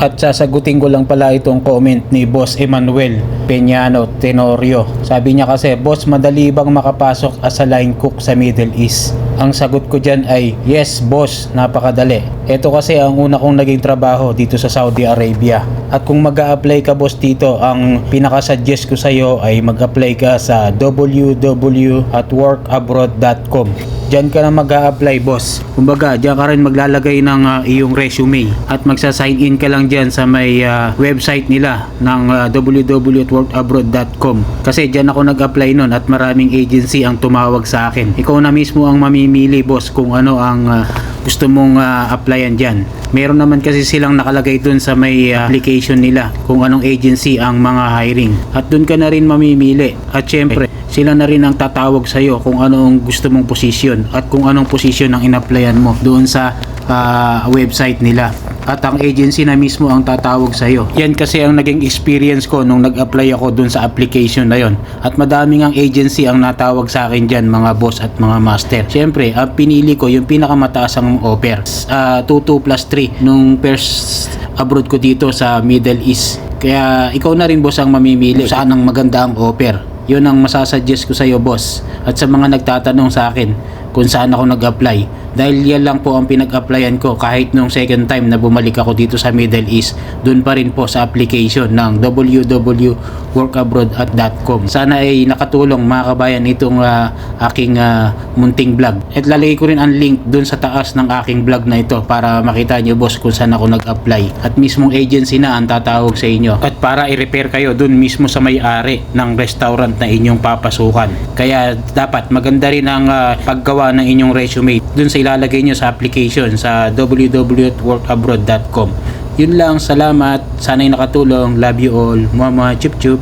At sasagutin ko lang pala itong comment ni Boss Emmanuel Peñano Tenorio. Sabi niya kasi, "Boss, madali bang makapasok as a line cook sa Middle East?" Ang sagot ko dyan ay, yes boss, napakadali. Ito kasi ang una kong naging trabaho dito sa Saudi Arabia. At kung mag-a-apply ka boss dito, ang pinaka-suggest ko sa iyo ay mag-apply ka sa www.workabroad.com. Diyan ka na mag-a-apply boss. Kumbaga, diyan ka rin maglalagay ng iyong resume at magsa-sign in ka lang diyan sa may website nila ng www.workabroad.com. Kasi diyan ako nag-apply nun at maraming agency ang tumawag sa akin. Ikaw na mismo ang mamimili boss kung ano ang gusto mong applyan diyan. Meron naman kasi silang nakalagay dun sa may application nila kung anong agency ang mga hiring. At dun ka na rin mamimili. At syempre, sila na rin ang tatawag sa iyo kung anong gusto mong posisyon at kung anong posisyon ang in-applyan mo doon sa website nila. At ang agency na mismo ang tatawag sa iyo. Yan kasi ang naging experience ko nung nag-apply ako doon sa application na yon. At madaming ang agency ang natawag sa akin dyan, mga boss at mga master. Siyempre, ang pinili ko yung pinakamataas ang offer. 22+3 nung first abroad ko dito sa Middle East. Kaya ikaw na rin boss ang mamimili saan ang maganda ang offer. Yun ang masasuggest ko sa iyo boss. At sa mga nagtatanong sa akin kung saan ako nag-apply, dahil yan lang po ang pinag-applyan ko kahit nung second time na bumalik ako dito sa Middle East, dun pa rin po sa application ng www.workabroad.com. Sana ay nakatulong mga kabayan itong aking munting vlog. At lalagay ko rin ang link dun sa taas ng aking vlog na ito para makita nyo boss kung saan ako nag-apply. At mismong agency na ang tatawag sa inyo. At para i-repair kayo dun mismo sa may-ari ng restaurant na inyong papasukan. Kaya dapat maganda rin ang paggawa ng inyong resume dun sa ilalagay nyo sa application sa www.workabroad.com. Yun lang, salamat. Sana'y nakatulong. Love you all. Mama, chup chup.